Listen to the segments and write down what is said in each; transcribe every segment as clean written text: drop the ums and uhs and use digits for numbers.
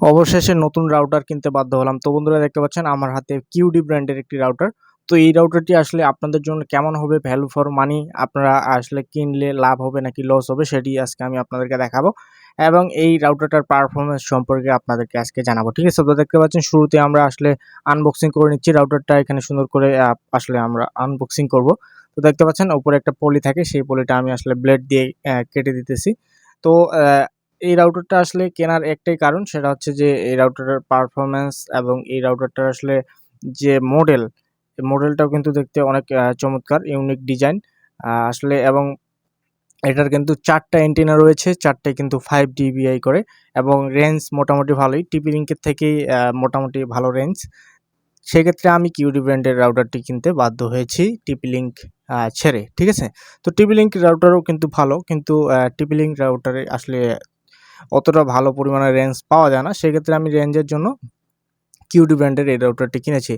অবশেষে নতুন রাউটার কিনতে বাধ্য হলাম। তো বন্ধুরা দেখতে পাচ্ছেন আমার হাতে কিউডি ব্র্যান্ডের একটি রাউটার। তো এই রাউটারটি আসলে আপনাদের জন্য কেমন হবে, ভ্যালু ফর মানি, আপনারা আসলে কিনলে লাভ হবে নাকি লস হবে সেটি আজকে আমি আপনাদেরকে দেখাবো এবং এই রাউটারটার পারফরম্যান্স সম্পর্কে আপনাদেরকে আজকে জানাবো। ঠিক আছে? তো দেখতে পাচ্ছেন শুরুতে আমরা আসলে আনবক্সিং করে নিচ্ছি রাউটারটা। এখানে সুন্দর করে আসলে আমরা আনবক্সিং করব। তো দেখতে পাচ্ছেন উপরে একটা পলি থাকে, সেই পলিটা আমি আসলে ব্লেড দিয়ে কেটে দিতেছি। তো এই রাউটারটা আসলে কেনার একটাই কারণ, সেটা হচ্ছে যে এই রাউটারের পারফরম্যান্স এবং এই রাউটারটার আসলে যে মডেলটাও কিন্তু দেখতে অনেক চমৎকার, ইউনিক ডিজাইন আসলে। এবং এটার কিন্তু ৪ টা অ্যান্টেনা রয়েছে, ৪ টাই কিন্তু 5 ডিবিআই করে এবং রেঞ্জ মোটামুটি ভালোই। টিপি লিঙ্কের থেকেই মোটামুটি ভালো রেঞ্জ। সেক্ষেত্রে আমি কিউডি ব্র্যান্ডের রাউটারটি কিনতে বাধ্য হয়েছি টিপি লিঙ্ক ছেড়ে। ঠিক আছে? তো টিপি লিঙ্ক রাউটারও কিন্তু ভালো, কিন্তু টিপি লিঙ্ক রাউটারে আসলে অতটা ভালো পরিমাণে রেঞ্জ পাওয়া যায় না। সেক্ষেত্রে আমি রেঞ্জের জন্য কিউডি ব্র্যান্ডের এই রাউটারটি কিনেছি।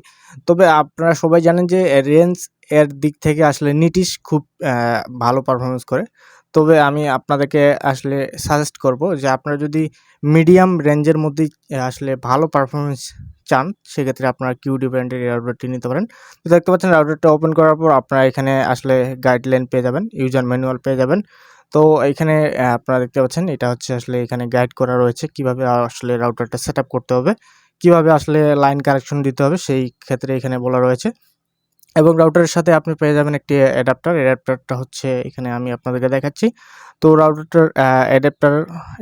তবে আপনারা সবাই জানেন যে রেঞ্জ এর দিক থেকে আসলে নিটিশ খুব ভালো পারফরম্যান্স করে। তবে আমি আপনাদেরকে আসলে সাজেস্ট করব যে আপনারা যদি মিডিয়াম রেঞ্জের মধ্যেই আসলে ভালো পারফরম্যান্স চান, সেক্ষেত্রে আপনারা কিউডি ব্র্যান্ডের এই রাউটারটি নিতে পারেন। তো দেখতে পাচ্ছেন রাউটারটা ওপেন করার পর আপনারা এখানে আসলে গাইডলাইন পেয়ে যাবেন, ইউজার ম্যানুয়াল পেয়ে যাবেন। তো এইখানে আপনারা দেখতে পাচ্ছেন এটা হচ্ছে আসলে এখানে গাইড করা রয়েছে কিভাবে আসলে রাউটারটা সেটআপ করতে হবে, কিভাবে আসলে লাইন কানেকশন দিতে হবে সেই ক্ষেত্রে এখানে বলা রয়েছে। এবং রাউটারের সাথে আপনি পেয়ে যাবেন একটি অ্যাডাপ্টার। অ্যাডাপ্টারটা হচ্ছে এখানে আমি আপনাদেরকে দেখাচ্ছি। তো রাউটারটার অ্যাডাপ্টার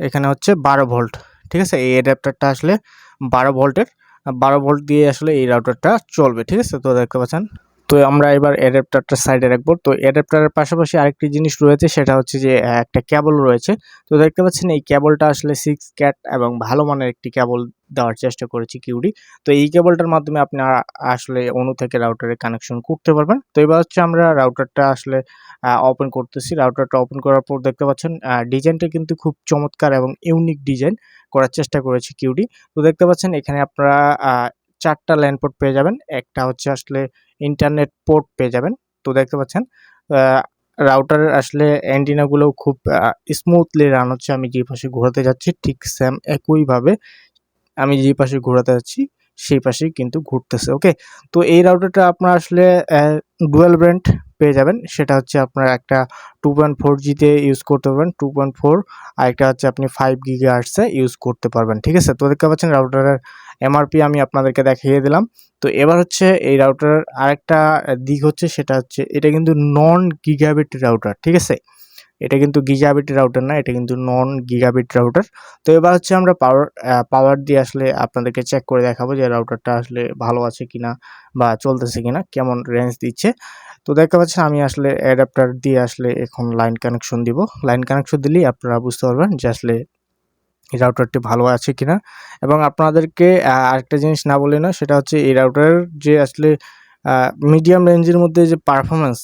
এখানে হচ্ছে 12 ভোল্ট। ঠিক আছে? এই অ্যাডাপ্টারটা আসলে 12 ভোল্টের। 12 ভোল্ট দিয়ে আসলে এই রাউটারটা চলবে। ঠিক আছে? তো দেখতে পাচ্ছেন। তো আমরা এবার অ্যাডাপ্টারটা সাইডে রাখবো। তো অ্যাডাপ্টারের পাশাপাশি আরেকটি জিনিস রয়েছে, সেটা হচ্ছে যে একটা কেবল রয়েছে। তো দেখতে পাচ্ছেন এই কেবলটা আসলে 6 ক্যাট এবং ভালো মানের একটি কেবল দেওয়ার চেষ্টা করেছি কিউডি। তো এই কেবলটার মাধ্যমে আপনারা আসলে অণু থেকে রাউটারে কানেকশন করতে পারবেন। তো এবার হচ্ছে আমরা রাউটারটা আসলে ওপেন করতেছি। রাউটারটা ওপেন করার পর দেখতে পাচ্ছেন ডিজাইনটা কিন্তু খুব চমৎকার এবং ইউনিক ডিজাইন করার চেষ্টা করেছি কিউডি। তো দেখতে পাচ্ছেন এখানে আপনারা ৪ টা ল্যান পোর্ট পেয়ে যাবেন। একটা হচ্ছে আসলে ইন্টারনেট পোর্ট পেয়ে যাবেন। তো দেখতে পাচ্ছেন আ রাউটারের আসলে অ্যান্টেনাগুলোও খুব স্মুথলি রান হচ্ছে। আমি যে পাশে ঘোরাতে যাচ্ছি ঠিক সেম একইভাবে আমি যে পাশে ঘোরাতে যাচ্ছি সেই পাশেই কিন্তু ঘুরতেছে। ওকে? তো এই রাউটারটা আপনার আসলে ডুয়াল ব্র্যান্ড পেয়ে যাবেন। সেটা হচ্ছে আপনার একটা 2.4G তে ইউজ করতে পারবেন, 2.4, আরেকটা হচ্ছে আপনি 5 গিগাহার্টজ এ ইউজ করতে পারবেন। ঠিক আছে? তো দেখতে পাচ্ছেন রাউটারের এমআরপি আমি আপনাদেরকে দেখিয়ে দিলাম। তো এবার হচ্ছে এই রাউটারের আরেকটা দিক হচ্ছে, সেটা হচ্ছে এটা কিন্তু নন গিগাবিট রাউটার। ঠিক আছে? এটা কিন্তু গিগাবিট রাউটার না, এটা কিন্তু নন গিগাবিট রাউটার। তো এবার হচ্ছে আমরা পাওয়ার দিয়ে আসলে আপনাদেরকে চেক করে দেখাবো যে রাউটারটা আসলে ভালো আছে কিনা বা চলতেছে কিনা, কেমন রেঞ্জ দিচ্ছে। তো দেখতে পাচ্ছেন আমি আসলে অ্যাডাপ্টার দিয়ে আসলে এখন লাইন কানেকশন দিব। লাইন কানেকশন দিলেই আপনারা বুঝতে পারবেন যে আসলে এই রাউটারটি ভালো আছে কিনা। এবং আপনাদেরকে আরেকটা জিনিস না বললেই নয়, সেটা হচ্ছে এই রাউটারের যে আসলে মিডিয়াম রেঞ্জের মধ্যে যে পারফরম্যান্স,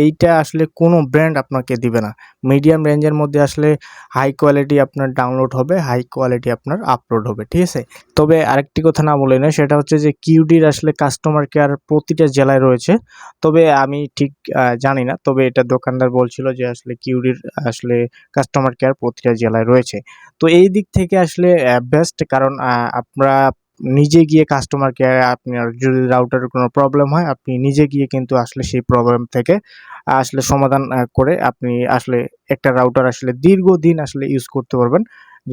এইটা আসলে কোনো ব্র্যান্ড আপনাকে দিবে না। মিডিয়াম রেঞ্জের মধ্যে আসলে হাই কোয়ালিটি আপনার ডাউনলোড হবে, হাই কোয়ালিটি আপনার আপলোড হবে। ঠিক আছে? তবে আরেকটি কথা না বললেই নয়, সেটা হচ্ছে যে কিউডির আসলে কাস্টমার কেয়ার প্রতিটা জেলায় রয়েছে। তবে আমি ঠিক জানি না। তবে এটা দোকানদার বলছিল যে আসলে কিউডির আসলে কাস্টমার কেয়ার প্রতিটা জেলায় রয়েছে। তো এই দিক থেকে আসলে বেস্ট, কারণ আপনারা নিজে গিয়ে কাস্টমার কেয়ারে আপনার যদি রাউটারের কোনো প্রবলেম হয়, আপনি নিজে গিয়ে কিন্তু আসলে সেই প্রবলেম থেকে আসলে সমাধান করে আপনি আসলে একটা রাউটার আসলে দীর্ঘদিন আসলে ইউজ করতে পারবেন।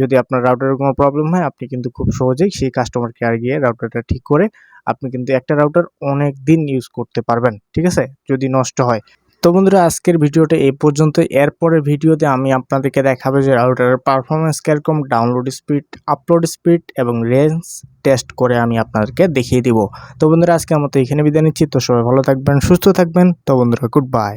যদি আপনার রাউটারের কোনো প্রবলেম হয়, আপনি কিন্তু খুব সহজেই সেই কাস্টমার কেয়ার গিয়ে রাউটারটা ঠিক করে আপনি কিন্তু একটা রাউটার অনেকদিন ইউজ করতে পারবেন। ঠিক আছে? যদি নষ্ট হয়। তো বন্ধুরা আজকের ভিডিওটা এই পর্যন্ত। এরপরের ভিডিওতে আমি আপনাদেরকে দেখাবো যে রাউটারের পারফরম্যান্স কিরকম, ডাউনলোড স্পিড, আপলোড স্পিড এবং রেঞ্জ টেস্ট করে আমি আপনাদেরকে দেখিয়ে দিব। তো বন্ধুরা আজকের মতো এখানে বিদায় নিচ্ছি। তো সবাই ভালো থাকবেন, সুস্থ থাকবেন। তো বন্ধুরা গুড বাই।